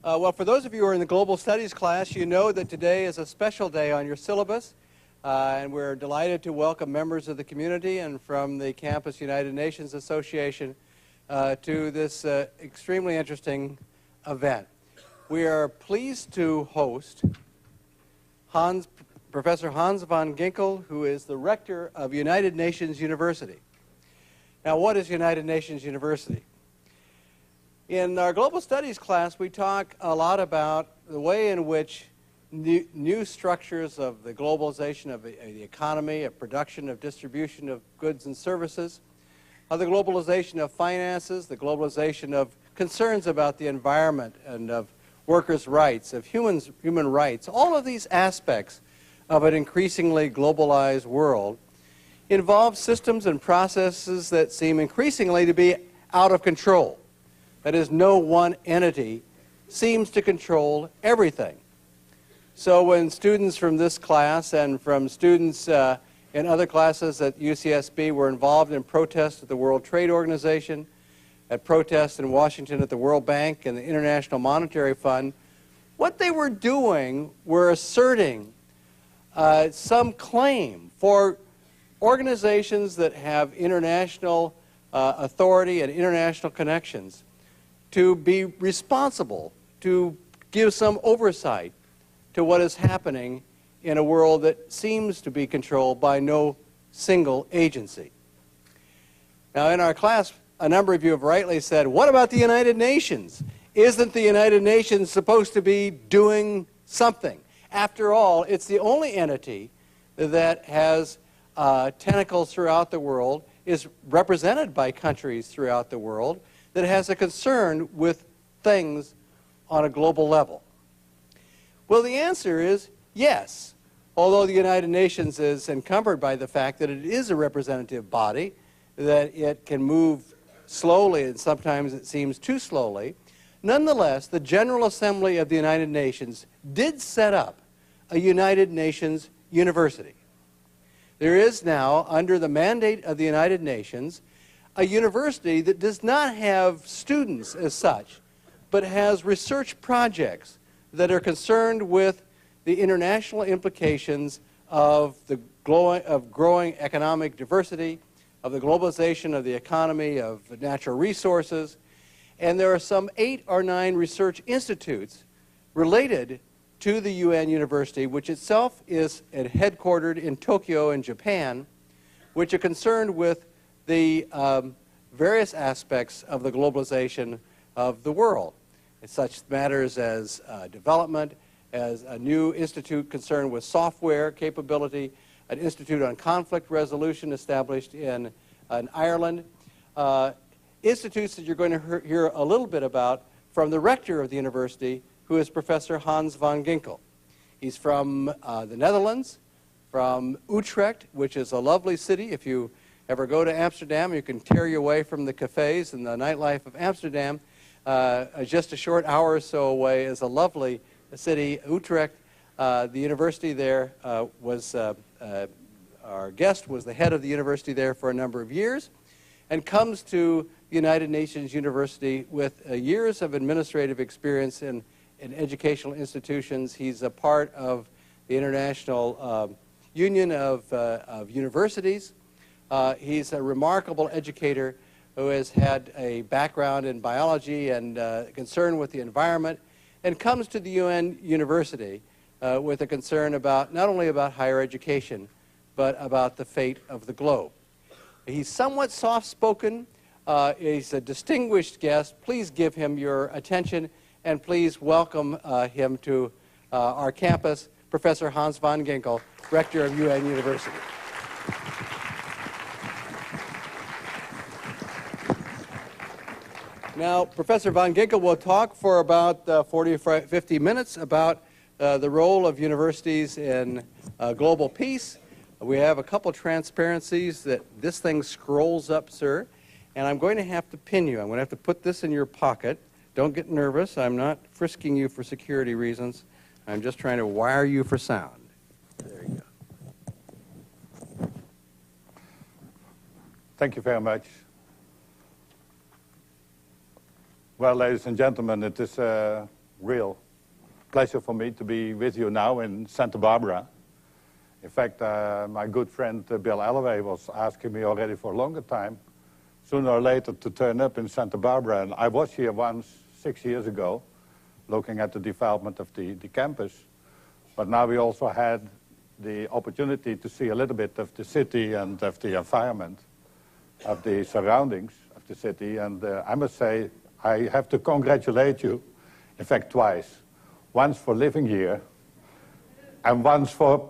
Well, for those of you who are in the Global Studies class, you know that today is a special day on your syllabus, and we're delighted to welcome members of the community and from the Campus United Nations Association to this extremely interesting event. We are pleased to host Professor Hans von Ginkel, who is the rector of United Nations University. Now, what is United Nations University? In our Global Studies class, we talk a lot about the way in which new structures of the globalization of the economy, of production, of distribution of goods and services, of the globalization of finances, the globalization of concerns about the environment and of workers' rights, of human rights, all of these aspects of an increasingly globalized world involve systems and processes that seem increasingly to be out of control. That is, no one entity seems to control everything. So when students from this class and from students in other classes at UCSB were involved in protests at the World Trade Organization, at protests in Washington at the World Bank and the International Monetary Fund, what they were doing were asserting some claim for organizations that have international authority and international connections to be responsible, to give some oversight to what is happening in a world that seems to be controlled by no single agency. Now, in our class, a number of you have rightly said, what about the United Nations? Isn't the United Nations supposed to be doing something? After all, it's the only entity that has tentacles throughout the world, is represented by countries throughout the world, that has a concern with things on a global level. Well, the answer is yes. Although the United Nations is encumbered by the fact that it is a representative body, that it can move slowly and sometimes it seems too slowly, nonetheless, the General Assembly of the United Nations did set up a United Nations University. There is now, under the mandate of the United Nations, a university that does not have students as such, but has research projects that are concerned with the international implications of growing economic diversity, of the globalization of the economy, of natural resources. And there are some 8 or 9 research institutes related to the UN University, which itself is headquartered in Tokyo in Japan, which are concerned with the various aspects of the globalization of the world. Such matters as development, as a new institute concerned with software capability, an institute on conflict resolution established in Ireland, institutes that you're going to hear a little bit about from the rector of the university, who is Professor Hans von Ginkel. He's from the Netherlands, from Utrecht, which is a lovely city. If you ever go to Amsterdam, you can tear your way from the cafes and the nightlife of Amsterdam. Just a short hour or so away is a lovely city, Utrecht. The university there our guest was the head of the university there for a number of years, and comes to the United Nations University with years of administrative experience in educational institutions. He's a part of the International Union of Universities. He's a remarkable educator who has had a background in biology and concern with the environment, and comes to the UN University with a concern about not only about higher education, but about the fate of the globe. He's somewhat soft-spoken. He's a distinguished guest. Please give him your attention, and please welcome him to our campus, Professor Hans von Ginkel, rector of UN University. Now, Professor von Ginkel will talk for about 40 or 50 minutes about the role of universities in global peace. We have a couple transparencies that this thing scrolls up, sir, and I'm going to have to pin you. I'm going to have to put this in your pocket. Don't get nervous. I'm not frisking you for security reasons. I'm just trying to wire you for sound. There you go. Thank you very much. Well, ladies and gentlemen, it is real pleasure for me to be with you now in Santa Barbara. In fact, my good friend Bill Alloway was asking me already for a longer time, sooner or later, to turn up in Santa Barbara. And I was here once, 6 years ago, looking at the development of the campus. But now we also had the opportunity to see a little bit of the city and of the environment, of the surroundings of the city. And I must say, I have to congratulate you, in fact, twice. Once for living here, and once for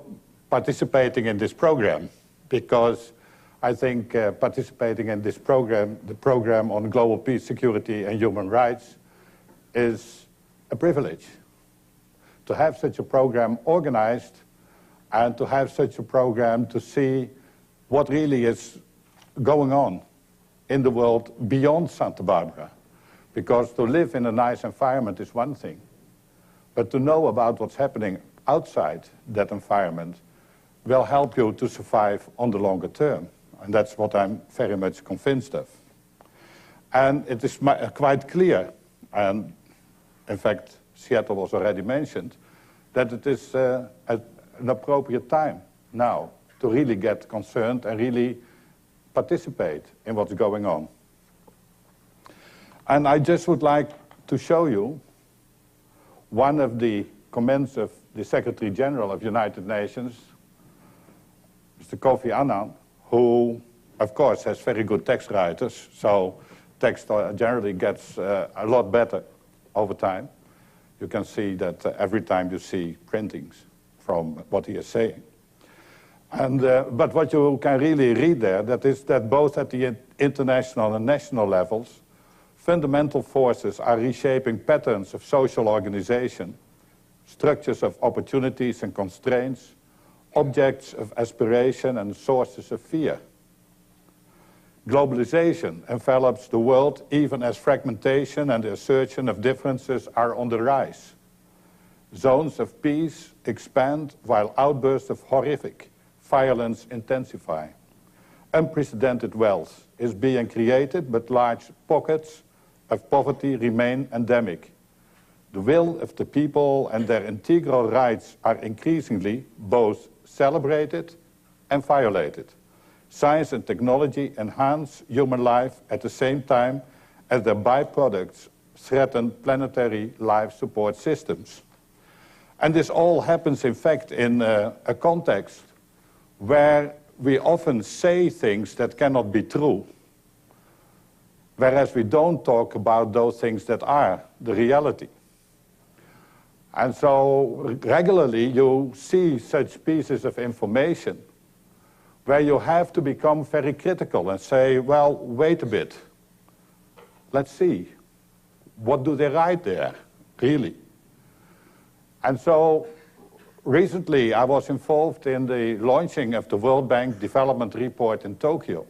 participating in this program. Because I think participating in this program, the program on global peace, security, and human rights, is a privilege. To have such a program organized, and to have such a program to see what really is going on in the world beyond Santa Barbara. Because to live in a nice environment is one thing, but to know about what's happening outside that environment will help you to survive on the longer term. And that's what I'm very much convinced of. And it is quite clear, and in fact, Seattle was already mentioned, that it is an appropriate time now to really get concerned and really participate in what's going on. And I just would like to show you one of the comments of the Secretary General of United Nations, Mr. Kofi Annan, who, of course, has very good text writers, so text generally gets a lot better over time. You can see that every time you see printings from what he is saying. And, but what you can really read there, that is that both at the international and national levels, fundamental forces are reshaping patterns of social organization, structures of opportunities and constraints, objects of aspiration and sources of fear. Globalization envelops the world even as fragmentation and the assertion of differences are on the rise. Zones of peace expand while outbursts of horrific violence intensify. Unprecedented wealth is being created, but large pockets of poverty remain endemic. The will of the people and their integral rights are increasingly both celebrated and violated. Science and technology enhance human life at the same time as their byproducts threaten planetary life support systems. And this all happens, in fact, in a context where we often say things that cannot be true, whereas we don't talk about those things that are the reality. And so regularly you see such pieces of information where you have to become very critical and say, well, wait a bit. Let's see. What do they write there, really? And so recently I was involved in the launching of the World Bank Development Report in Tokyo.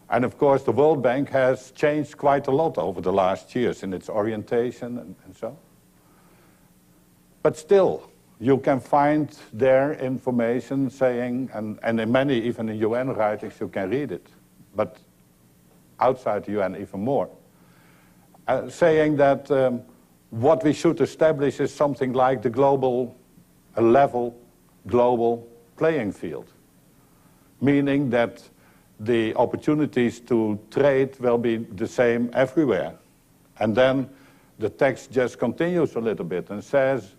And of course, the World Bank has changed quite a lot over the last years in its orientation and so. But still, you can find their information saying, and in many, even in UN writings, you can read it, but outside the UN even more, saying that what we should establish is something like the global, a level global playing field, meaning that the opportunities to trade will be the same everywhere. And then the text just continues a little bit and says,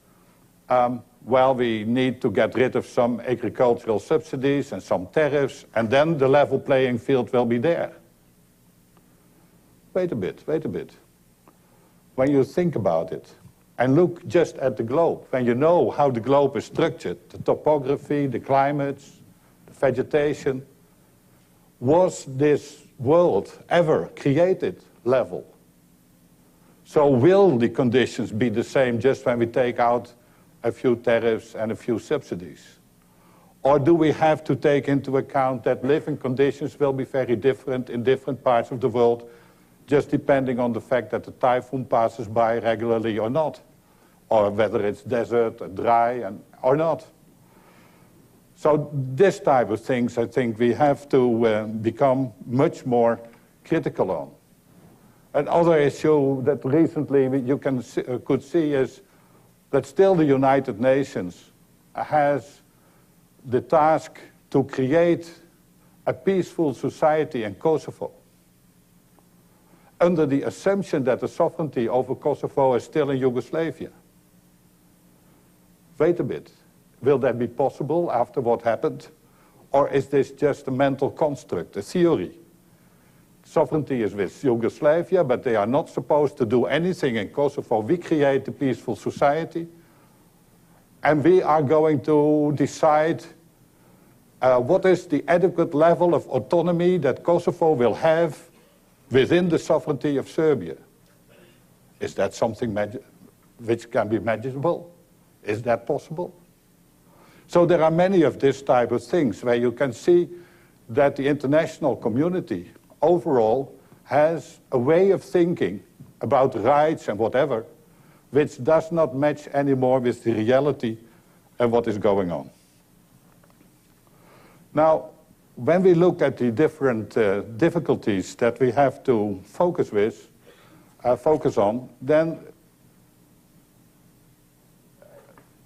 well, we need to get rid of some agricultural subsidies and some tariffs, and then the level playing field will be there. Wait a bit, wait a bit. When you think about it, and look just at the globe, when you know how the globe is structured, the topography, the climates, the vegetation, was this world ever created level? So will the conditions be the same just when we take out a few tariffs and a few subsidies? Or do we have to take into account that living conditions will be very different in different parts of the world, just depending on the fact that the typhoon passes by regularly or not, or whether it's desert or dry or not? So this type of things, I think we have to become much more critical on. Another issue that recently could see is that still the United Nations has the task to create a peaceful society in Kosovo, under the assumption that the sovereignty over Kosovo is still in Yugoslavia. Wait a bit, will that be possible after what happened? Or is this just a mental construct, a theory? Sovereignty is with Yugoslavia, but they are not supposed to do anything in Kosovo. We create a peaceful society, and we are going to decide what is the adequate level of autonomy that Kosovo will have within the sovereignty of Serbia. Is that something which can be manageable? Is that possible? So there are many of this type of things where you can see that the international community overall has a way of thinking about rights and whatever, which does not match anymore with the reality and what is going on. Now, when we look at the different difficulties that we have to focus on, then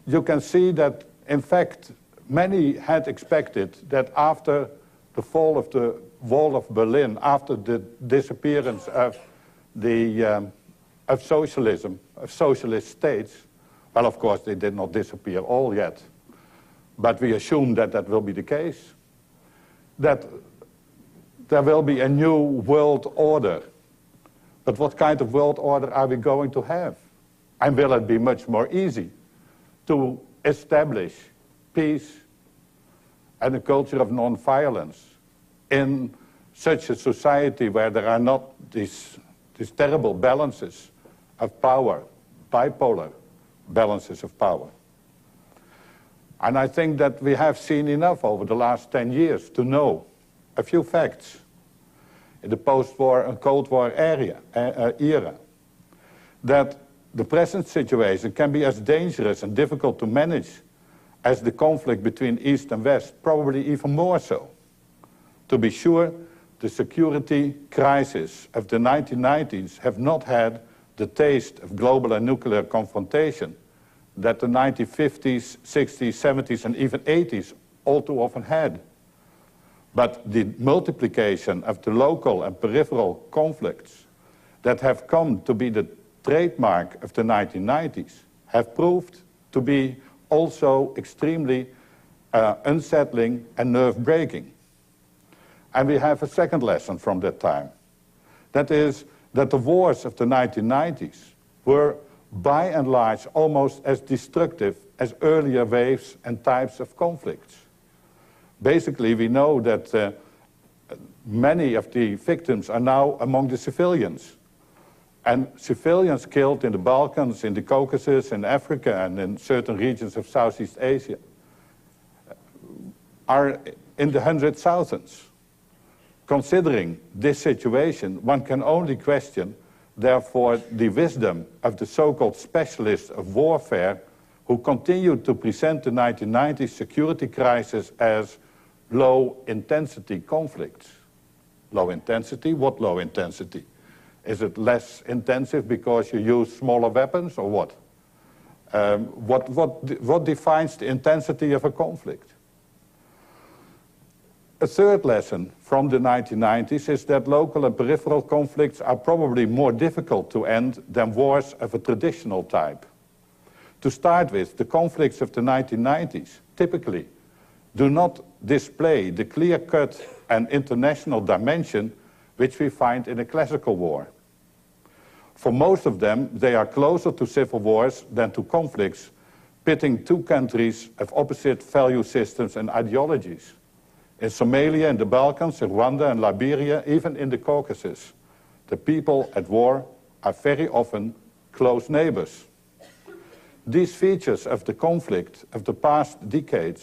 you can see that, in fact, many had expected that after the fall of the Wall of Berlin, after the disappearance of socialism, of socialist states, well, of course, they did not disappear all yet, but we assume that that will be the case, that there will be a new world order. But what kind of world order are we going to have? And will it be much more easy to establish peace and a culture of non-violence in such a society where there are not these terrible balances of power, bipolar balances of power? And I think that we have seen enough over the last 10 years to know a few facts in the post-war and Cold War era, that the present situation can be as dangerous and difficult to manage as the conflict between East and West, probably even more so. To be sure, the security crisis of the 1990s have not had the taste of global and nuclear confrontation that the 1950s, 60s, 70s, and even 80s all too often had. But the multiplication of the local and peripheral conflicts that have come to be the trademark of the 1990s have proved to be also extremely unsettling and nerve-breaking. And we have a second lesson from that time. That is that the wars of the 1990s were by and large almost as destructive as earlier waves and types of conflicts. Basically, we know that many of the victims are now among the civilians. And civilians killed in the Balkans, in the Caucasus, in Africa, and in certain regions of Southeast Asia are in the hundred thousands. Considering this situation, one can only question, therefore, the wisdom of the so-called specialists of warfare who continued to present the 1990s security crisis as low-intensity conflicts. Low intensity? What low intensity? Is it less intensive because you use smaller weapons, or what? What defines the intensity of a conflict? A third lesson from the 1990s is that local and peripheral conflicts are probably more difficult to end than wars of a traditional type. To start with, the conflicts of the 1990s typically do not display the clear-cut and international dimension which we find in a classical war. For most of them, they are closer to civil wars than to conflicts pitting two countries of opposite value systems and ideologies. In Somalia, in the Balkans, in Rwanda and Liberia, even in the Caucasus, the people at war are very often close neighbors. These features of the conflict of the past decade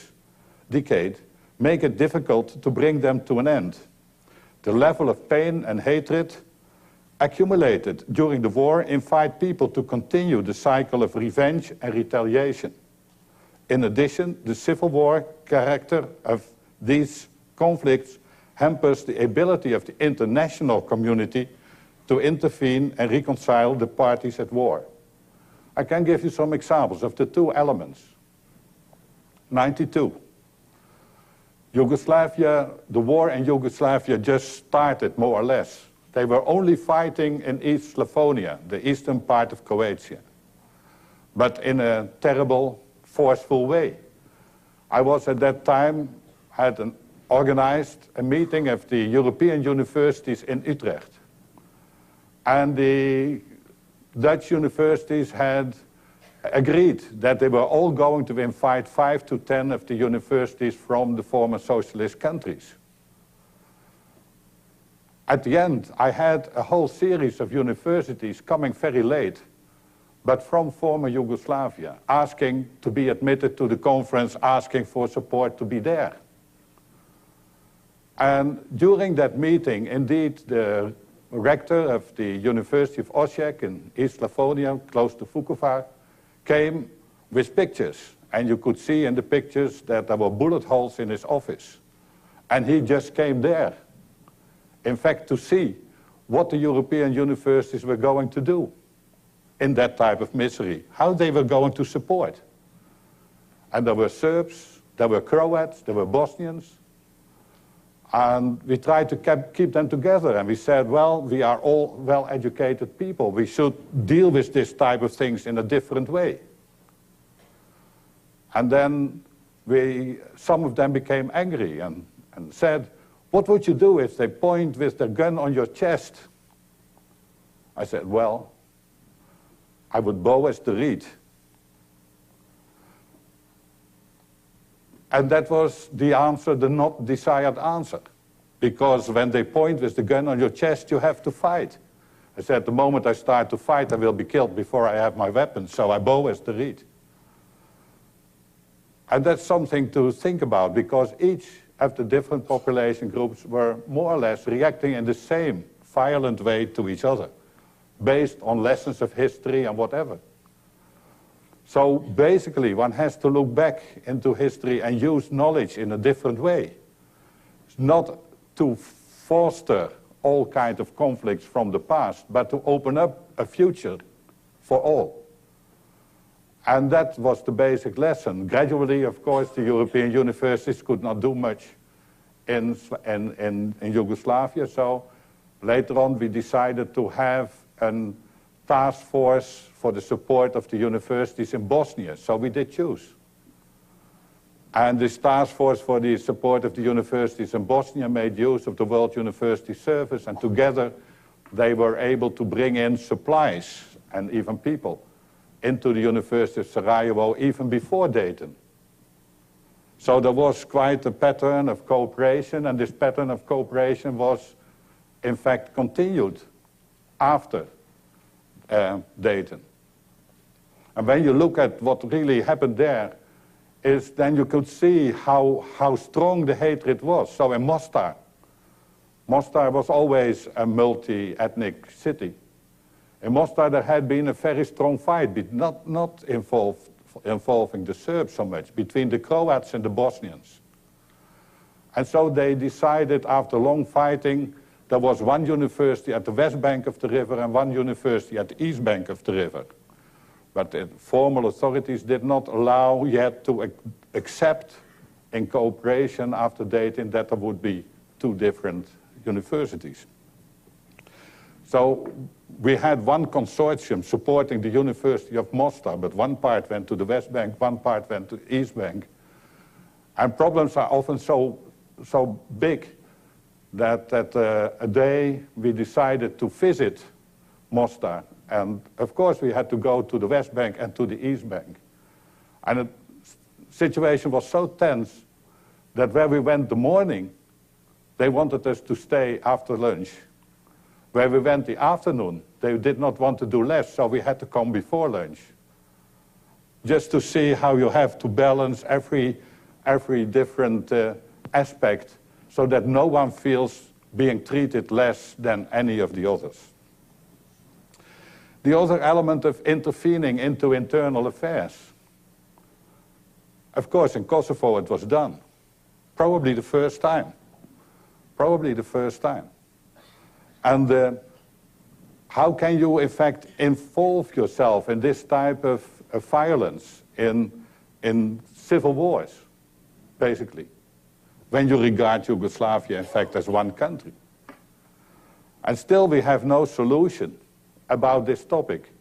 make it difficult to bring them to an end. The level of pain and hatred accumulated during the war invite people to continue the cycle of revenge and retaliation. In addition, the civil war character of these conflicts hampers the ability of the international community to intervene and reconcile the parties at war. I can give you some examples of the two elements. 92. Yugoslavia, the war in Yugoslavia just started, more or less. They were only fighting in East Slavonia, the eastern part of Croatia, but in a terrible, forceful way. I was at that time, organized a meeting of the European universities in Utrecht. And the Dutch universities had agreed that they were all going to invite 5 to 10 of the universities from the former socialist countries. At the end, I had a whole series of universities coming very late, but from former Yugoslavia, asking to be admitted to the conference, asking for support to be there. And during that meeting, indeed, the rector of the University of Osijek in East Slavonia, close to Vukovar, came with pictures. And you could see in the pictures that there were bullet holes in his office. And he just came there, in fact, to see what the European universities were going to do in that type of misery, how they were going to support. And there were Serbs, there were Croats, there were Bosnians. And we tried to keep them together, and we said, well, we are all well-educated people. We should deal with this type of things in a different way. And then some of them became angry and said, what would you do if they point with their gun on your chest? I said, well, I would bow as the reed. And that was the answer, the not desired answer. Because when they point with the gun on your chest, you have to fight. I said, the moment I start to fight, I will be killed before I have my weapons, so I bow as the reed. And that's something to think about, because each of the different population groups were more or less reacting in the same violent way to each other, based on lessons of history and whatever. So basically, one has to look back into history and use knowledge in a different way. It's not to foster all kinds of conflicts from the past, but to open up a future for all. And that was the basic lesson. Gradually, of course, the European universities could not do much in Yugoslavia, so later on we decided to have a task force for the support of the universities in Bosnia, so we did choose. And this task force for the support of the universities in Bosnia made use of the World University Service, and together they were able to bring in supplies and even people into the University of Sarajevo even before Dayton. So there was quite a pattern of cooperation, and this pattern of cooperation was in fact continued after Dayton. And when you look at what really happened there, is then you could see how strong the hatred was. So in Mostar was always a multi-ethnic city. In Mostar there had been a very strong fight, but not involving the Serbs so much, between the Croats and the Bosnians. And so they decided, after long fighting, there was one university at the west bank of the river and one university at the east bank of the river. But the formal authorities did not allow yet to accept in cooperation after Dayton that there would be two different universities. So we had one consortium supporting the University of Mostar, but one part went to the west bank, one part went to the east bank. And problems are often so big that a day we decided to visit Mostar. And of course we had to go to the west bank and to the east bank. And the situation was so tense that where we went the morning, they wanted us to stay after lunch. Where we went the afternoon, they did not want to do less, so we had to come before lunch. Just to see how you have to balance every different aspect so that no one feels being treated less than any of the others. The other element of intervening into internal affairs. Of course, in Kosovo it was done. Probably the first time. Probably the first time. And how can you, in fact, involve yourself in this type of violence in civil wars, basically, when you regard Yugoslavia, in fact, as one country? And still we have no solution about this topic.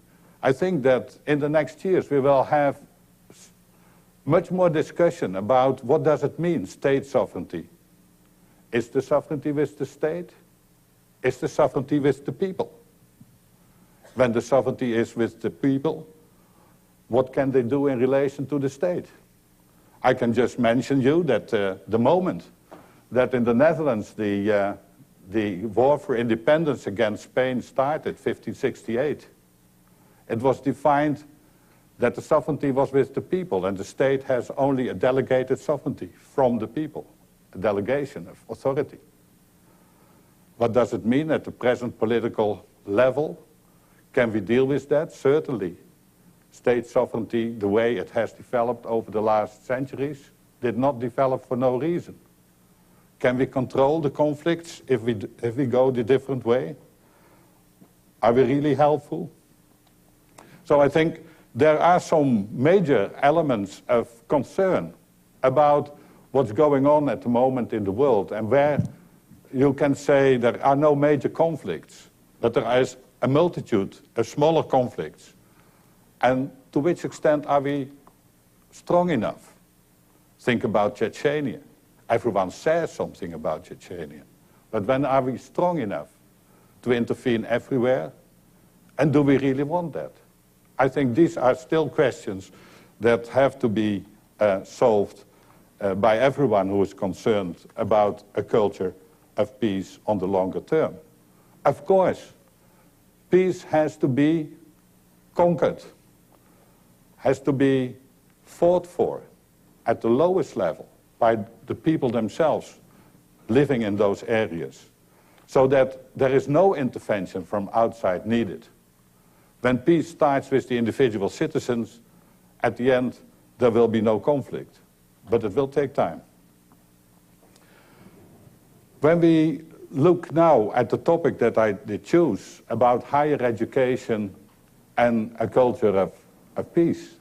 I think that in the next years we will have much more discussion about what does it mean, state sovereignty. Is the sovereignty with the state? Is the sovereignty with the people? When the sovereignty is with the people, what can they do in relation to the state? I can just mention you that the moment that in the Netherlands the war for independence against Spain started, 1568, it was defined that the sovereignty was with the people and the state has only a delegated sovereignty from the people, a delegation of authority. What does it mean at the present political level? Can we deal with that? Certainly. State sovereignty, the way it has developed over the last centuries, did not develop for no reason. Can we control the conflicts if we go the different way? Are we really helpful? So I think there are some major elements of concern about what's going on at the moment in the world and where you can say there are no major conflicts, but there is a multitude of smaller conflicts. And to which extent are we strong enough? Think about Chechnya. Everyone says something about Chechnya. But when are we strong enough to intervene everywhere? And do we really want that? I think these are still questions that have to be solved by everyone who is concerned about a culture of peace on the longer term. Of course, peace has to be conquered, has to be fought for at the lowest level by the people themselves living in those areas, so that there is no intervention from outside needed. When peace starts with the individual citizens, at the end there will be no conflict, but it will take time. When we look now at the topic that I did choose about higher education and a culture of peace,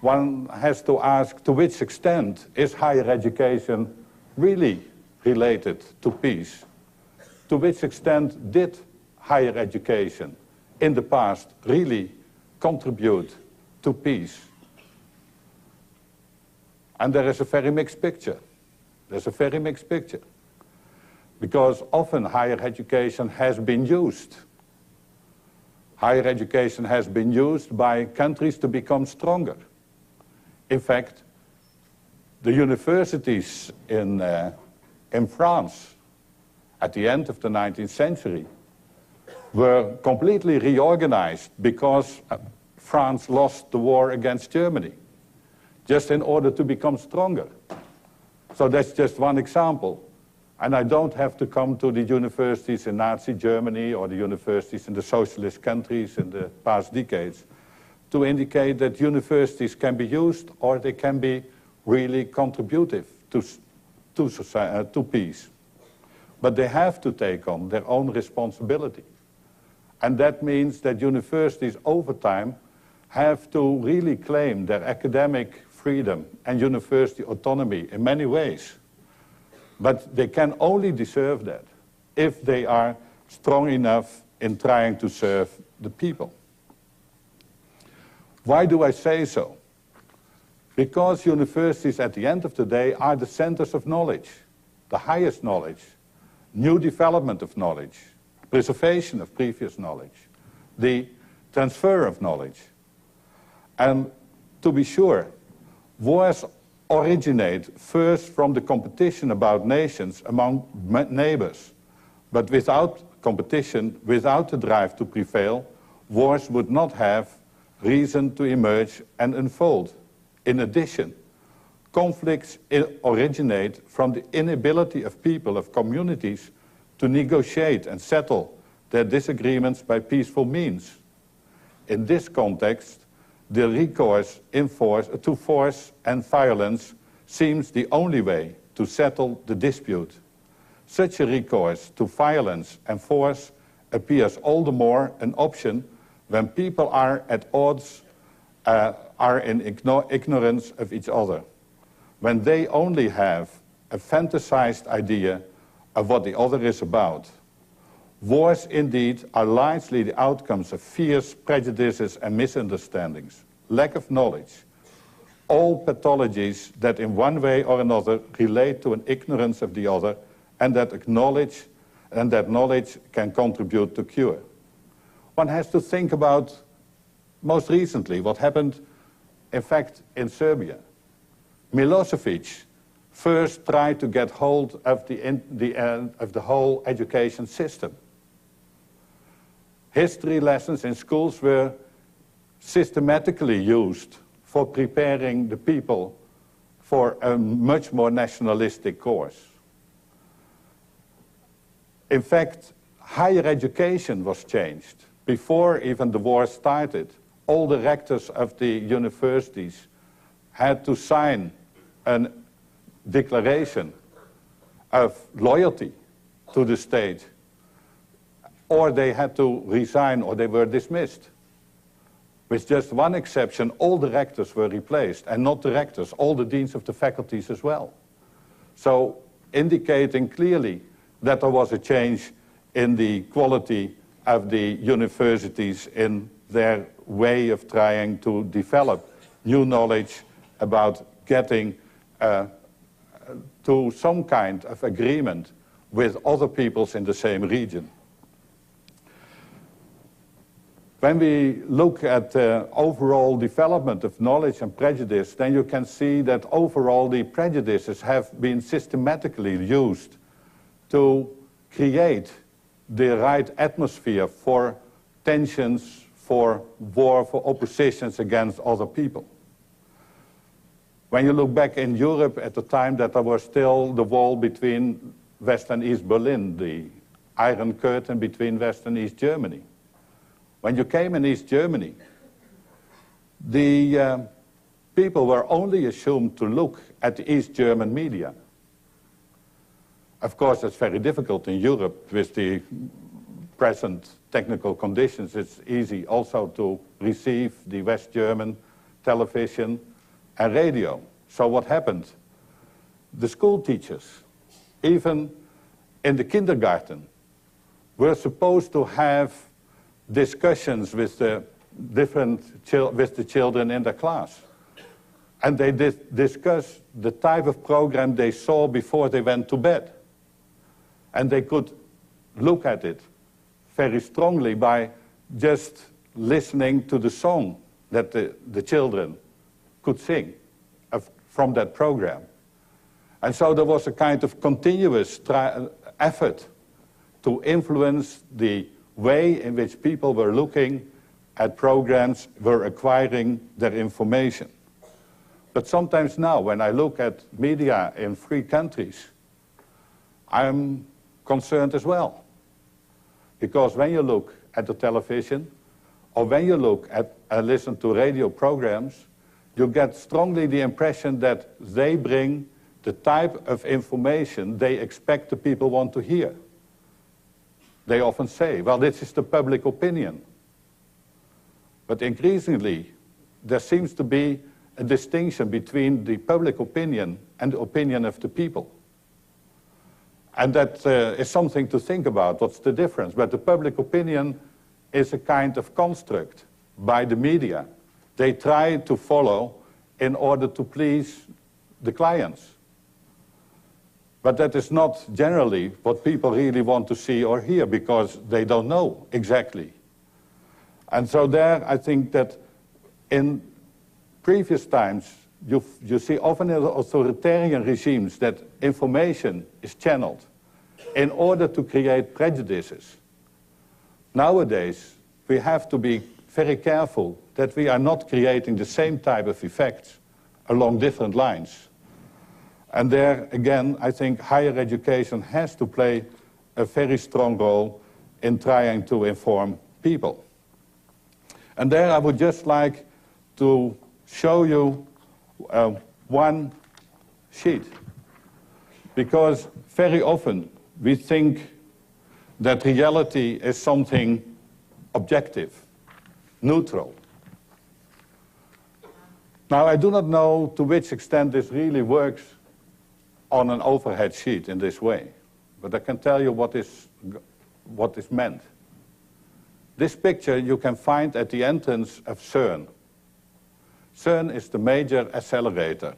one has to ask to which extent is higher education really related to peace? To which extent did higher education in the past really contribute to peace? And there is a very mixed picture. There's a very mixed picture. Because often higher education has been used. Higher education has been used by countries to become stronger. In fact, the universities in France at the end of the 19th century were completely reorganized because France lost the war against Germany, just in order to become stronger. So that's just one example. And I don't have to come to the universities in Nazi Germany or the universities in the socialist countries in the past decades to indicate that universities can be used or they can be really contributive to peace. But they have to take on their own responsibility. And that means that universities over time have to really claim their academic freedom and university autonomy in many ways. But they can only deserve that if they are strong enough in trying to serve the people. Why do I say so? Because universities at the end of the day are the centers of knowledge, the highest knowledge, new development of knowledge, preservation of previous knowledge, the transfer of knowledge. And to be sure, wars originate first from the competition about nations among neighbors. But without competition, without the drive to prevail, wars would not have reason to emerge and unfold. In addition, conflicts originate from the inability of people, of communities, to negotiate and settle their disagreements by peaceful means. In this context, the recourse to force and violence seems the only way to settle the dispute. Such a recourse to violence and force appears all the more an option when people are at odds, are in ignorance of each other, when they only have a fantasized idea of what the other is about. Wars, indeed, are largely the outcomes of fears, prejudices, and misunderstandings, lack of knowledge, all pathologies that in one way or another relate to an ignorance of the other, and that knowledge can contribute to cure. One has to think about, most recently, what happened, in fact, in Serbia. Milosevic first tried to get hold of the whole education system. History lessons in schools were systematically used for preparing the people for a much more nationalistic course. In fact, higher education was changed. Before even the war started, all the rectors of the universities had to sign a declaration of loyalty to the state, or they had to resign or they were dismissed. With just one exception, all the rectors were replaced, and not the rectors, all the deans of the faculties as well. So indicating clearly that there was a change in the quality of the universities in their way of trying to develop new knowledge about getting to some kind of agreement with other peoples in the same region. When we look at the overall development of knowledge and prejudice, then you can see that overall the prejudices have been systematically used to create the right atmosphere for tensions, for war, for oppositions against other people. When you look back in Europe at the time that there was still the wall between West and East Berlin, the Iron Curtain between West and East Germany. When you came in East Germany, the people were only assumed to look at the East German media. Of course, it's very difficult in Europe with the present technical conditions. It's easy also to receive the West German television and radio. So what happened? The school teachers, even in the kindergarten, were supposed to have discussions with the children in their class. And they discussed the type of program they saw before they went to bed. And they could look at it very strongly by just listening to the song that the children could sing from that program. And so there was a kind of continuous effort to influence the way in which people were looking at programs, were acquiring their information. But sometimes now, when I look at media in free countries, I'm concerned as well. Because when you look at the television, or when you look at and listen to radio programs, you get strongly the impression that they bring the type of information they expect the people want to hear. They often say, well, this is the public opinion. But increasingly, there seems to be a distinction between the public opinion and the opinion of the people. And that is something to think about, what's the difference. But the public opinion is a kind of construct by the media. They try to follow in order to please the clients. But that is not generally what people really want to see or hear, because they don't know exactly. And so there, I think that in previous times, you see often in authoritarian regimes that information is channeled in order to create prejudices. Nowadays, we have to be very careful that we are not creating the same type of effects along different lines. And there, again, I think higher education has to play a very strong role in trying to inform people. And there I would just like to show you one sheet. Because very often we think that reality is something objective, neutral. Now, I do not know to which extent this really works on an overhead sheet in this way, but I can tell you what is meant. This picture you can find at the entrance of CERN. CERN is the major accelerator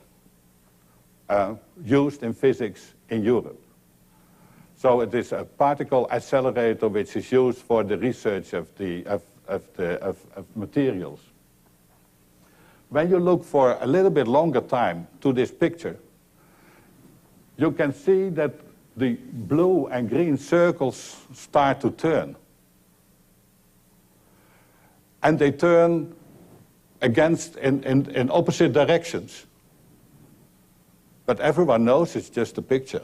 used in physics in Europe. So it is a particle accelerator which is used for the research of materials. When you look for a little bit longer time to this picture, you can see that the blue and green circles start to turn. And they turn in opposite directions. But everyone knows it's just a picture.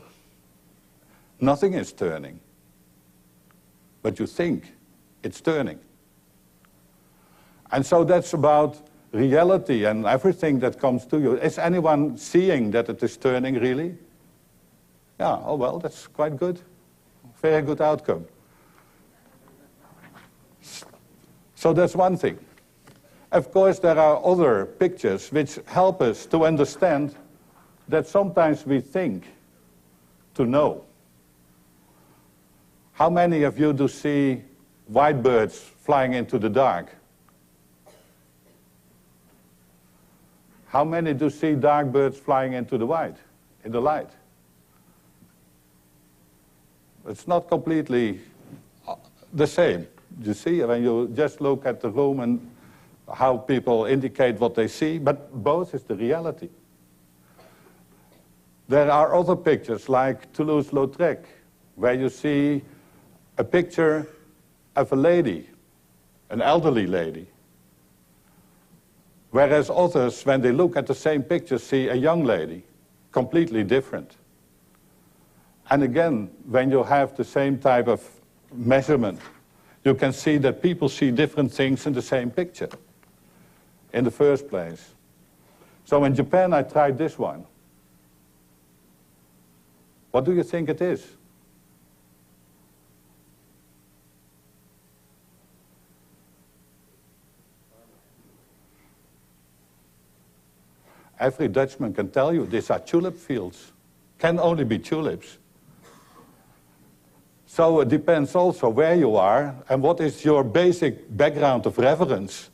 Nothing is turning. But you think it's turning. And so that's about reality and everything that comes to you. Is anyone seeing that it is turning really? Yeah, oh well, that's quite good. Very good outcome. So that's one thing. Of course, there are other pictures which help us to understand that sometimes we think to know. How many of you do see white birds flying into the dark? How many do see dark birds flying into the white, in the light? It's not completely the same. You see, when you just look at the room and how people indicate what they see, but both is the reality. There are other pictures like Toulouse-Lautrec, where you see a picture of a lady, an elderly lady. Whereas others, when they look at the same picture, see a young lady, completely different. And again, when you have the same type of measurement, you can see that people see different things in the same picture in the first place. So in Japan, I tried this one. What do you think it is? Every Dutchman can tell you these are tulip fields. Can only be tulips. So it depends also where you are and what is your basic background of reference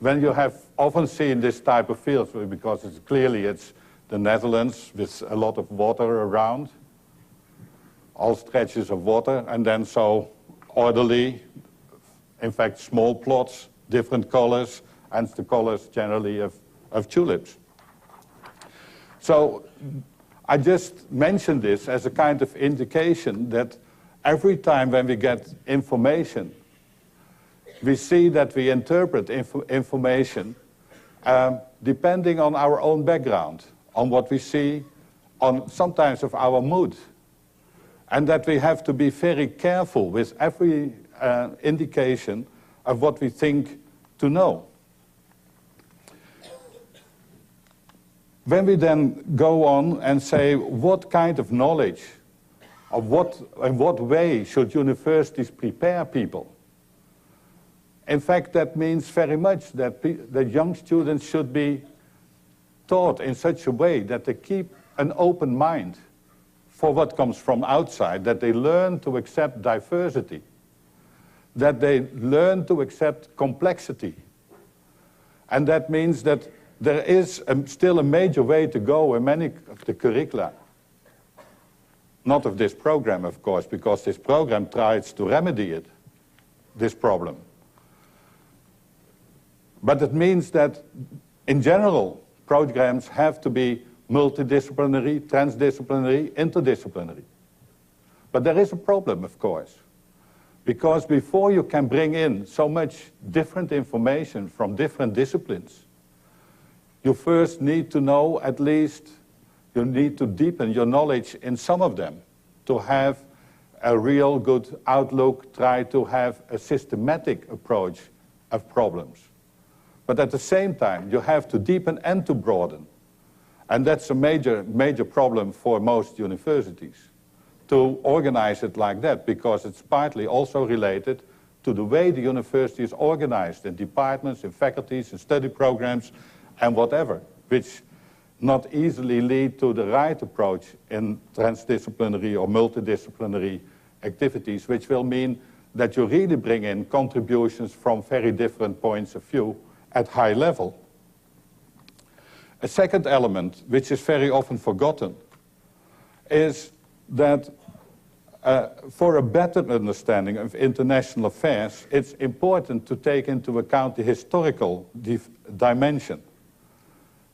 when you have often seen this type of fields, because it's the Netherlands with a lot of water around, all stretches of water, and then so orderly, in fact small plots, different colors, and the colors generally of tulips. So I just mentioned this as a kind of indication that every time when we get information, we see that we interpret information depending on our own background, on what we see, on sometimes of our mood. And that we have to be very careful with every indication of what we think to know. When we then go on and say what kind of knowledge, or in what way should universities prepare people? In fact, that means very much that young students should be taught in such a way that they keep an open mind for what comes from outside, that they learn to accept diversity, that they learn to accept complexity. And that means that there is still a major way to go in many of the curricula. Not of this program, of course, because this program tries to remedy this problem. But it means that, in general, programs have to be multidisciplinary, transdisciplinary, interdisciplinary. But there is a problem, of course, because before you can bring in so much different information from different disciplines, you first need to know at least, you need to deepen your knowledge in some of them to have a real good outlook, try to have a systematic approach of problems. But at the same time, you have to deepen and to broaden. And that's a major problem for most universities, to organize it like that, because it's partly also related to the way the university is organized in departments, in faculties, in study programs, and whatever, which not easily lead to the right approach in transdisciplinary or multidisciplinary activities, which will mean that you really bring in contributions from very different points of view at high level. A second element, which is very often forgotten, is that for a better understanding of international affairs, it's important to take into account the historical dimension.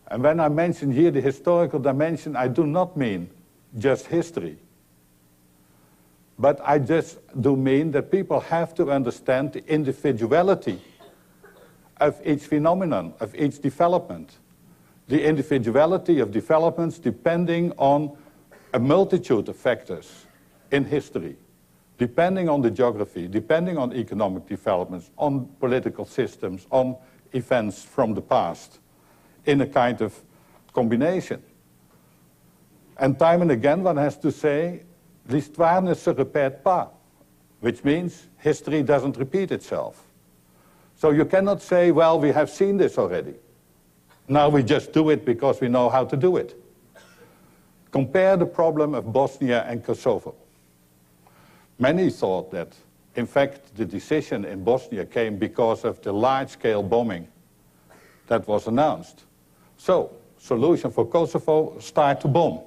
And when I mention here the historical dimension, I do not mean just history. But I just do mean that people have to understand the individuality of each phenomenon, of each development. The individuality of developments depending on a multitude of factors in history, depending on the geography, depending on economic developments, on political systems, on events from the past, in a kind of combination. And time and again one has to say, l'histoire ne se répète pas, which means history doesn't repeat itself. So you cannot say, well, we have seen this already. Now we just do it because we know how to do it. Compare the problem of Bosnia and Kosovo. Many thought that, in fact, the decision in Bosnia came because of the large-scale bombing that was announced. So, solution for Kosovo, start to bomb.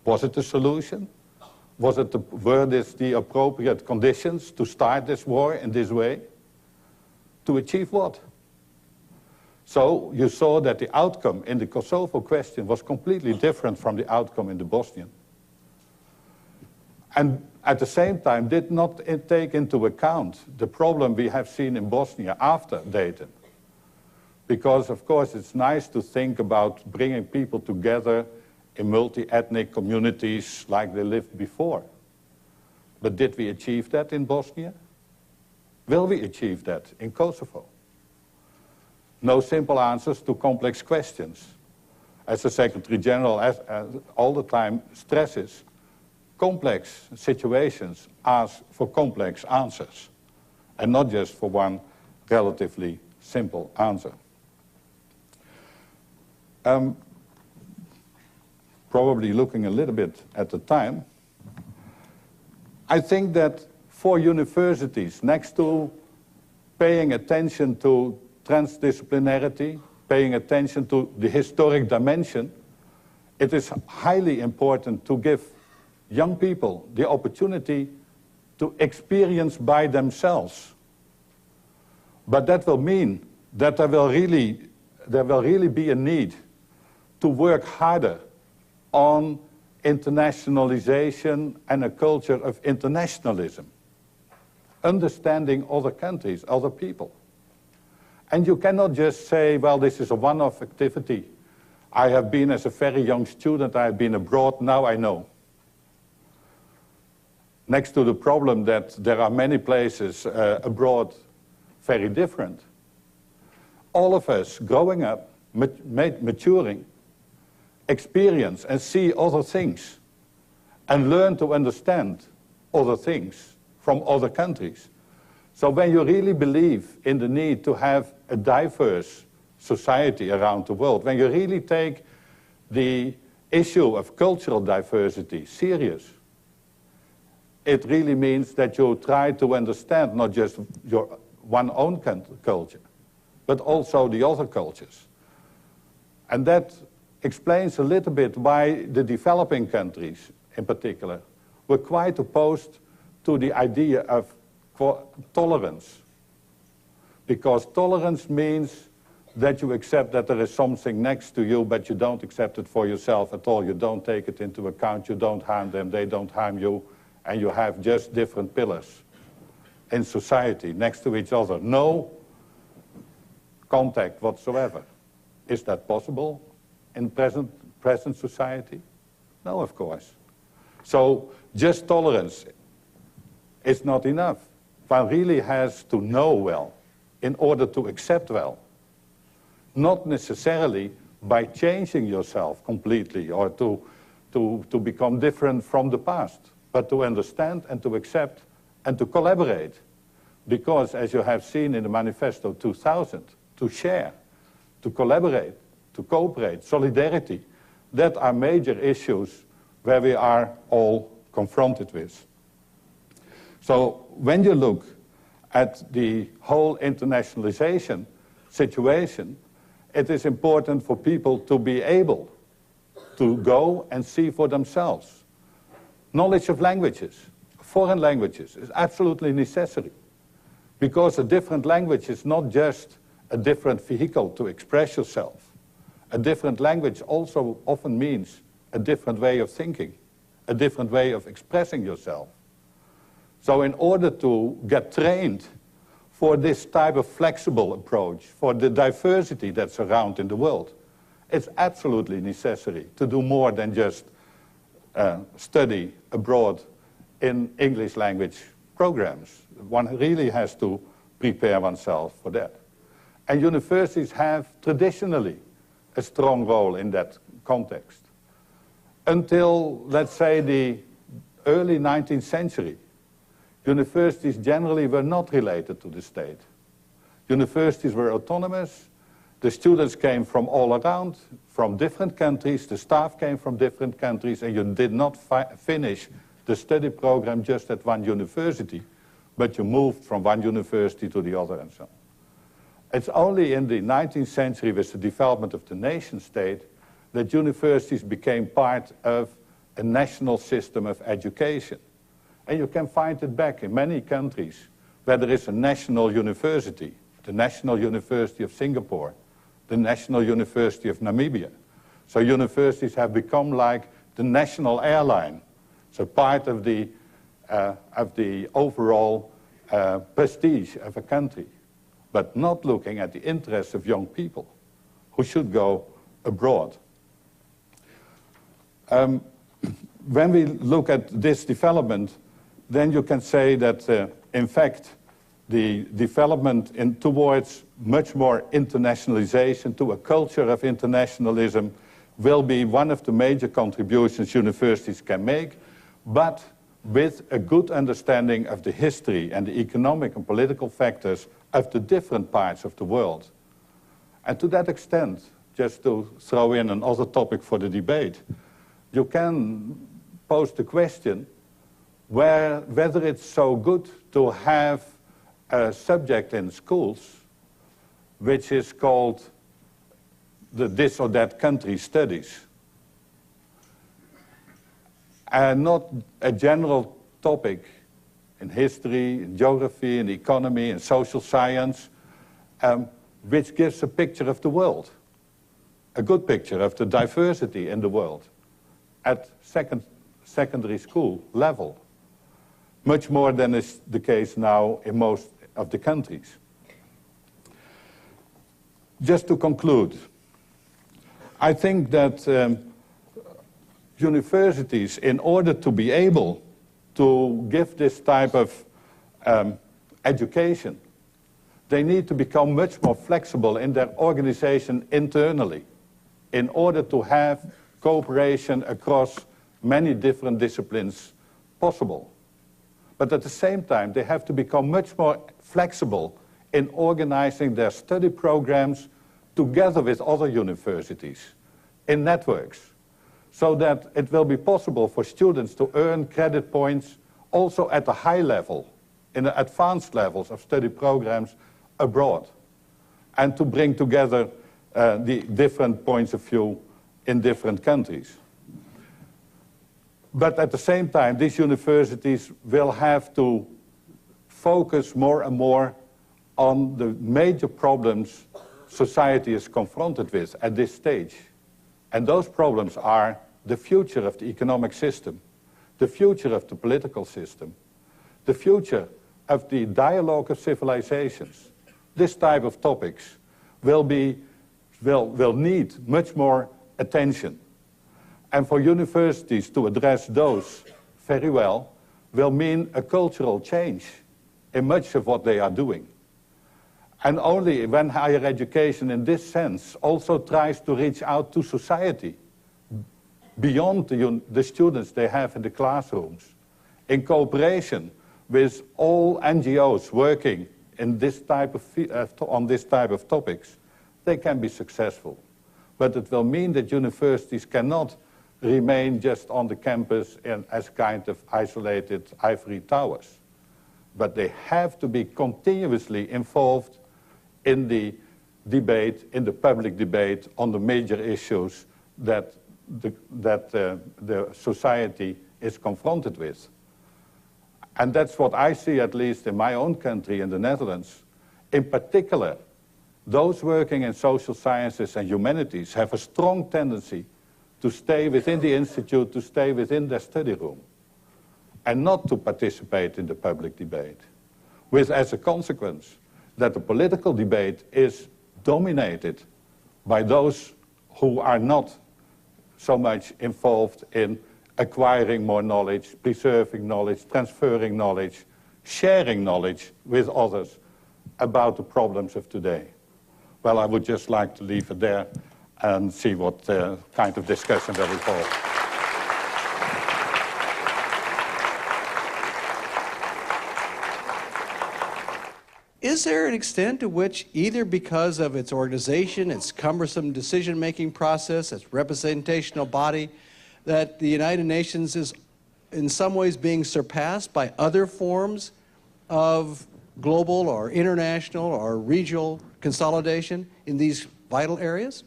Was it a solution? Were this the appropriate conditions to start this war in this way? To achieve what? So you saw that the outcome in the Kosovo question was completely different from the outcome in the Bosnian. And at the same time did not take into account the problem we have seen in Bosnia after Dayton. Because, of course, it's nice to think about bringing people together in multi-ethnic communities like they lived before. But did we achieve that in Bosnia? Will we achieve that in Kosovo? No simple answers to complex questions. As the Secretary General all the time stresses, complex situations ask for complex answers, and not just for one relatively simple answer. Probably looking a little bit at the time, I think that for universities, next to paying attention to transdisciplinarity, paying attention to the historic dimension, it is highly important to give young people the opportunity to experience by themselves. But that will mean that there will really be a need to work harder on internationalization and a culture of internationalism, understanding other countries, other people. And you cannot just say, well, this is a one-off activity. I have been, as a very young student, I have been abroad, now I know. Next to the problem that there are many places abroad very different, all of us growing up, maturing, experience and see other things and learn to understand other things from other countries. So when you really believe in the need to have a diverse society around the world, when you really take the issue of cultural diversity serious, it really means that you try to understand not just your one own culture, but also the other cultures. And that explains a little bit why the developing countries, in particular, were quite opposed to the idea of tolerance. Because tolerance means that you accept that there is something next to you, but you don't accept it for yourself at all. You don't take it into account, you don't harm them, they don't harm you, and you have just different pillars in society next to each other. No contact whatsoever. Is that possible in present society? No, of course. So just tolerance is not enough. One really has to know well in order to accept well. Not necessarily by changing yourself completely or to to become different from the past, but to understand and to accept and to collaborate. Because, as you have seen in the Manifesto 2000, to share, to collaborate, to cooperate, solidarity, that are major issues where we are all confronted with. So when you look at the whole internationalization situation, it is important for people to be able to go and see for themselves. Knowledge of languages, foreign languages, is absolutely necessary, because a different language is not just a different vehicle to express yourself. A different language also often means a different way of thinking, a different way of expressing yourself. So in order to get trained for this type of flexible approach, for the diversity that's around in the world, it's absolutely necessary to do more than just study abroad in English language programs. One really has to prepare oneself for that. And universities have traditionally a strong role in that context. Until, let's say, the early 19th century, universities generally were not related to the state. Universities were autonomous. The students came from all around, from different countries. The staff came from different countries, and you did not finish the study program just at one university, but you moved from one university to the other and so on. It's only in the 19th century, with the development of the nation state, that universities became part of a national system of education. And you can find it back in many countries where there is a national university, the National University of Singapore, the National University of Namibia. So universities have become like the national airline, so part of the overall prestige of a country, but not looking at the interests of young people who should go abroad. When we look at this development, then you can say that, in fact, the development towards much more internationalization, to a culture of internationalism, will be one of the major contributions universities can make, but with a good understanding of the history and the economic and political factors of the different parts of the world. And to that extent, just to throw in another topic for the debate, you can pose the question whether it's so good to have a subject in schools which is called the this or that country studies, and not a general topic in history, in geography, in economy, in social science, which gives a picture of the world, a good picture of the diversity in the world at secondary school level, much more than is the case now in most of the countries. Just to conclude, I think that universities, in order to be able to give this type of education, they need to become much more flexible in their organization internally in order to have cooperation across many different disciplines possible. But at the same time, they have to become much more flexible in organizing their study programs together with other universities in networks, so that it will be possible for students to earn credit points also at a high level, in the advanced levels of study programs abroad, and to bring together the different points of view in different countries. But at the same time, these universities will have to focus more and more on the major problems society is confronted with at this stage. And those problems are the future of the economic system, the future of the political system, the future of the dialogue of civilizations. This type of topics will need much more attention. And for universities to address those very well will mean a cultural change in much of what they are doing. And only when higher education in this sense also tries to reach out to society beyond the students they have in the classrooms, in cooperation with all NGOs working in this type of, on this type of topics, they can be successful. But it will mean that universities cannot remain just on the campus as kind of isolated ivory towers. But they have to be continuously involved in the debate, in the public debate on the major issues that the society is confronted with. And that's what I see, at least in my own country, in the Netherlands. In particular, those working in social sciences and humanities have a strong tendency to stay within the institute, to stay within their study room, and not to participate in the public debate, with as a consequence that the political debate is dominated by those who are not so much involved in acquiring more knowledge, preserving knowledge, transferring knowledge, sharing knowledge with others about the problems of today. Well, I would just like to leave it there and see what kind of discussion that will evolve. Is there an extent to which, either because of its organization, its cumbersome decision-making process, its representational body, that the United Nations is in some ways being surpassed by other forms of global or international or regional consolidation in these vital areas?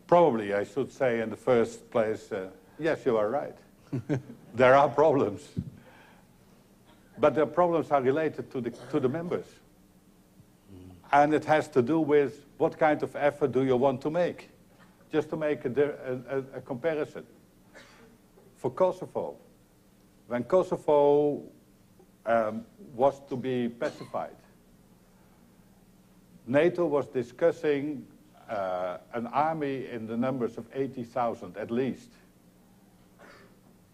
Probably, I should say in the first place, yes, you are right. There are problems. But the problems are related to the members. And it has to do with what kind of effort do you want to make. Just to make a comparison. For Kosovo, when Kosovo was to be pacified, NATO was discussing an army in the numbers of 80,000 at least.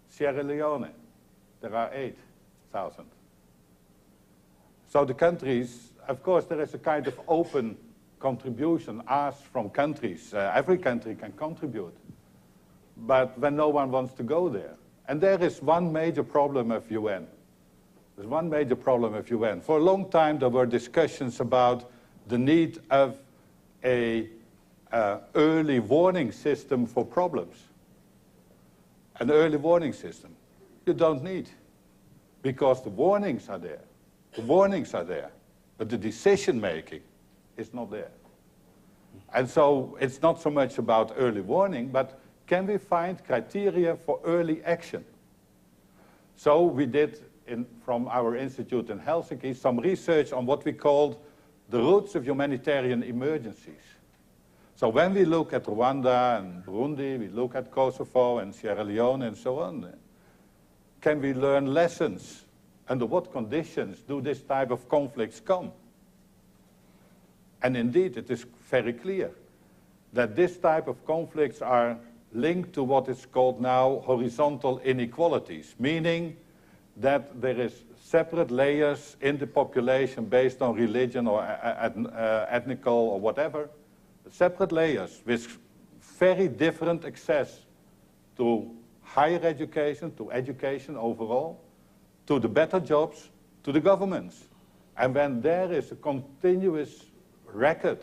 Sierra Leone, there are 8,000. So the countries, of course, there is a kind of open contribution asked from countries. Every country can contribute. But when no one wants to go there. And there is one major problem of UN. There's one major problem of UN. For a long time, there were discussions about the need of an early warning system for problems. An early warning system. You don't need, because the warnings are there. The warnings are there, but the decision-making is not there. And so it's not so much about early warning, but can we find criteria for early action? So we did, from our institute in Helsinki, some research on what we called the roots of humanitarian emergencies. So when we look at Rwanda and Burundi, we look at Kosovo and Sierra Leone and so on, can we learn lessons? Under what conditions do this type of conflicts come? And indeed, it is very clear that this type of conflicts are linked to what is called now horizontal inequalities, meaning that there is separate layers in the population based on religion or ethnical or whatever, separate layers with very different access to higher education, to education overall, to the better jobs, to the governments. And when there is a continuous record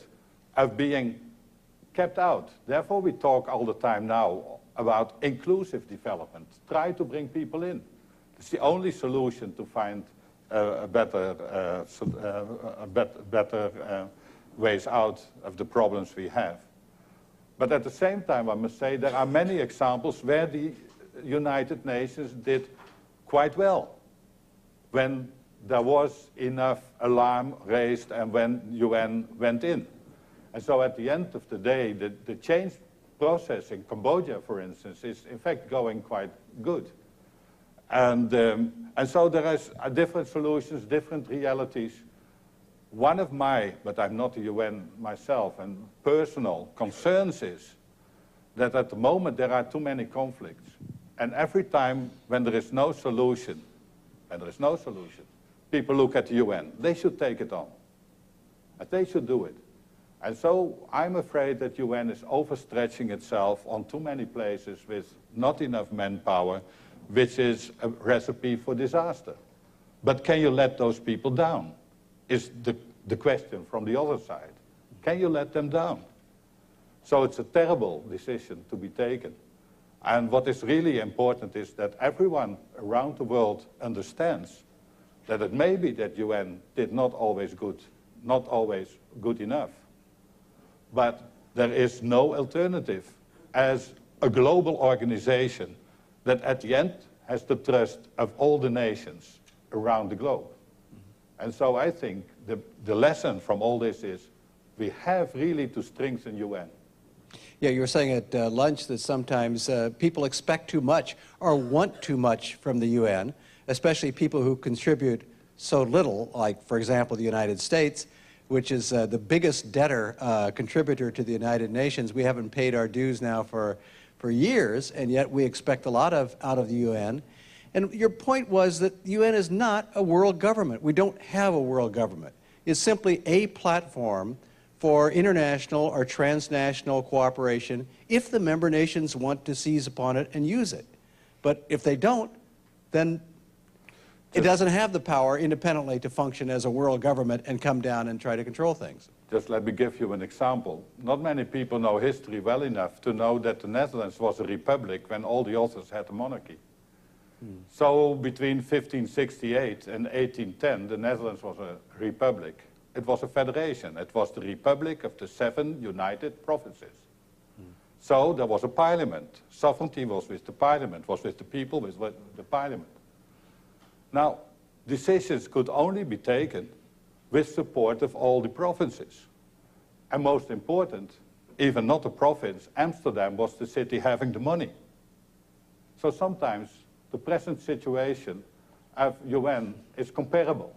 of being kept out, therefore we talk all the time now about inclusive development. Try to bring people in. It's the only solution to find better ways out of the problems we have. But at the same time, I must say, there are many examples where the United Nations did quite well, when there was enough alarm raised and when UN went in. And so at the end of the day, the change process in Cambodia, for instance, is in fact going quite good. And so there is different solutions, different realities. One of my, but I'm not a UN myself, and personal concerns is that at the moment there are too many conflicts. And every time when there is no solution, people look at the UN. They should take it on. And they should do it. And so I'm afraid that UN is overstretching itself on too many places with not enough manpower, which is a recipe for disaster. But can you let those people down, is the question from the other side. Can you let them down? So it's a terrible decision to be taken. And what is really important is that everyone around the world understands that it may be that UN did not always good enough. But there is no alternative as a global organization that at the end has the trust of all the nations around the globe. And so I think the lesson from all this is we have really to strengthen UN. Yeah, you were saying at lunch that sometimes people expect too much or want too much from the UN, especially people who contribute so little, like, for example, the United States, which is the biggest debtor contributor to the United Nations. We haven't paid our dues now for years, and yet we expect a lot out of the UN. And your point was that the UN is not a world government. We don't have a world government. It's simply a platform for international or transnational cooperation if the member nations want to seize upon it and use it. But if they don't, then it doesn't have the power independently to function as a world government and come down and try to control things. Just let me give you an example. Not many people know history well enough to know that the Netherlands was a republic when all the others had a monarchy. So between 1568 and 1810, the Netherlands was a republic. It was a federation. It was the republic of the 7 united provinces. So there was a parliament. Sovereignty was with the parliament, was with the people, with the parliament. Now, decisions could only be taken with support of all the provinces. And most important, even not a province, Amsterdam was the city having the money. So sometimes the present situation of UN is comparable,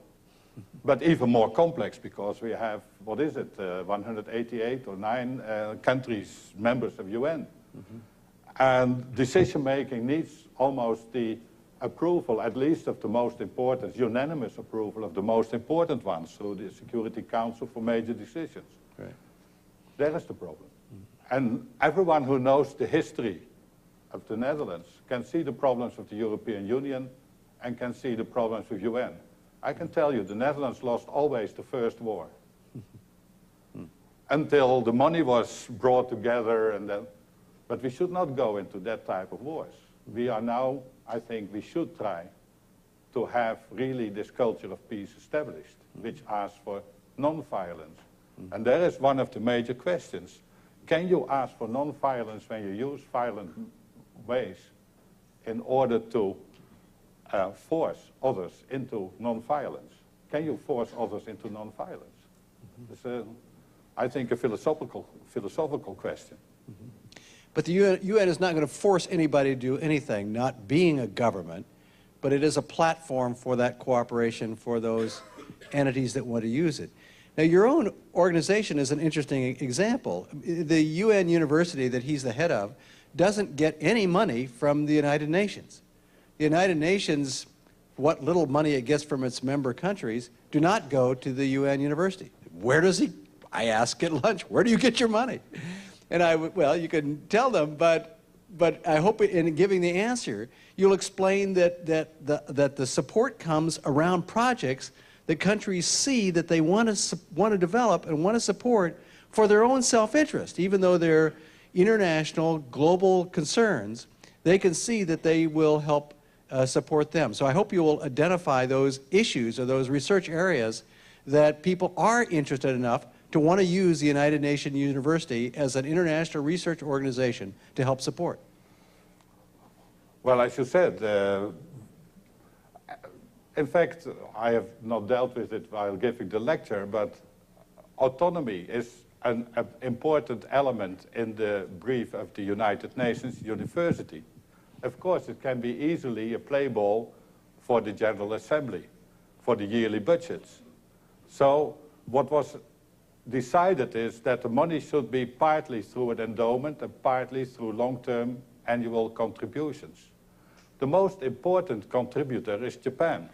but even more complex because we have, 188 or 9 countries, members of UN. And decision-making needs almost the approval, at least of the most important, unanimous approval of the most important ones, through the Security Council for major decisions. Right. There is the problem. And everyone who knows the history of the Netherlands can see the problems of the European Union and can see the problems with UN. I can tell you, the Netherlands lost always the first war. Until the money was brought together, and then, but we should not go into that type of wars. We are now, I think we should try to have really this culture of peace established, which asks for non-violence. And there is one of the major questions. Can you ask for non-violence when you use violent ways in order to force others into non-violence? Can you force others into non-violence? It's, I think, a philosophical question. But the UN is not going to force anybody to do anything, not being a government, but it is a platform for that cooperation for those entities that want to use it. Now, your own organization is an interesting example. The UN university that he's the head of doesn't get any money from the United Nations. The United Nations, what little money it gets from its member countries, do not go to the UN university. Where does he, I ask at lunch, where do you get your money? And well, you can tell them, but I hope in giving the answer, you'll explain that the support comes around projects that countries see that they want to develop and want to support for their own self-interest. Even though they're international, global concerns, they can see that they will help support them. So I hope you will identify those issues or those research areas that people are interested enough to want to use the United Nations University as an international research organization to help support. Well, as you said, in fact, I have not dealt with it while giving the lecture, but autonomy is an important element in the brief of the United Nations University. Of course, it can be easily a play ball for the General Assembly, for the yearly budgets. So what was decided is that the money should be partly through an endowment and partly through long-term annual contributions. The most important contributor is Japan.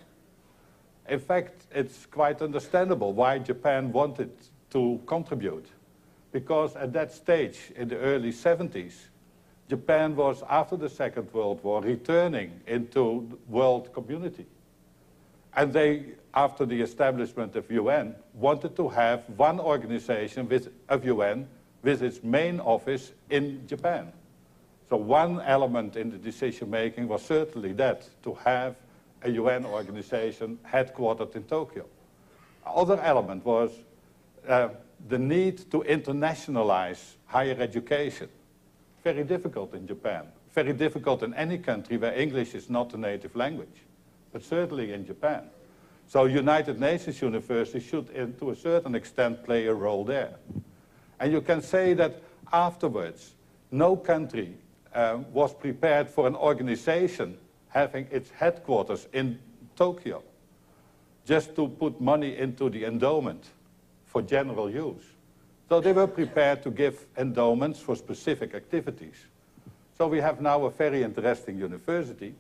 In fact, it's quite understandable why Japan wanted to contribute. because at that stage, in the early 70s, Japan was, after the Second World War, returning into the world community. And they, after the establishment of UN, wanted to have one organization of UN with its main office in Japan. So one element in the decision-making was certainly that, to have a UN organization headquartered in Tokyo. Other element was the need to internationalize higher education. Very difficult in Japan, very difficult in any country where English is not the native language, but certainly in Japan. So United Nations University should, to a certain extent, play a role there. And you can say that afterwards, no country was prepared for an organization having its headquarters in Tokyo, just to put money into the endowment for general use. So they were prepared to give endowments for specific activities. So we have now a very interesting university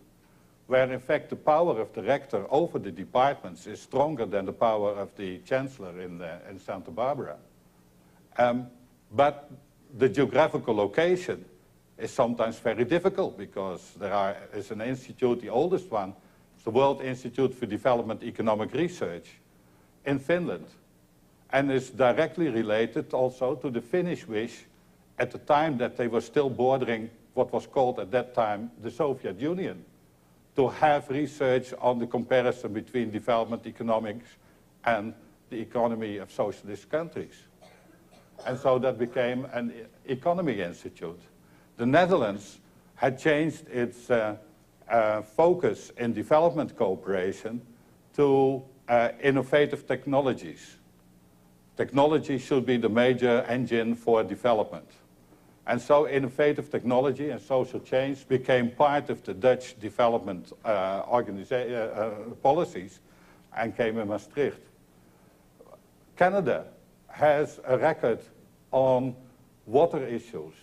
where in fact the power of the rector over the departments is stronger than the power of the chancellor in Santa Barbara. But the geographical location is sometimes very difficult because there is an institute, the oldest one, it's the World Institute for Development Economic Research in Finland, and is directly related also to the Finnish wish at the time that they were still bordering what was called at that time the Soviet Union, to have research on the comparison between development economics and the economy of socialist countries. And so that became an economy institute. The Netherlands had changed its focus in development cooperation to innovative technologies. Technology should be the major engine for development. And so innovative technology and social change became part of the Dutch development policies and came in Maastricht. Canada has a record on water issues.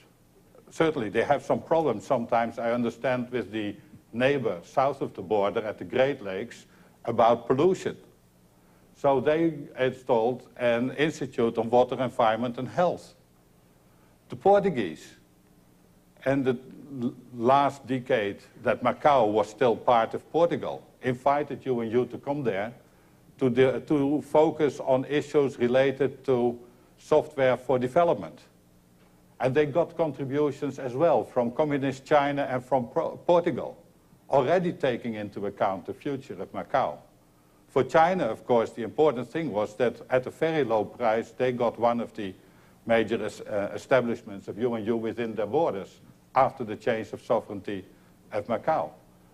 Certainly they have some problems sometimes, I understand, with the neighbor south of the border at the Great Lakes about pollution. So they installed an institute on water, environment and health. The Portuguese, in the last decade that Macau was still part of Portugal, invited you and you to come there to focus on issues related to software for development. And they got contributions as well from communist China and from Portugal, already taking into account the future of Macau. For China, of course, the important thing was that at a very low price, they got one of the major establishments of you and you within their borders after the change of sovereignty of Macau.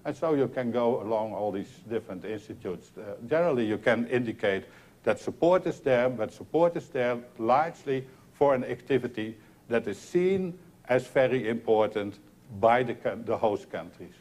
And so you can go along all these different institutes. Generally, you can indicate that support is there, but support is there largely for an activity that is seen as very important by the host countries.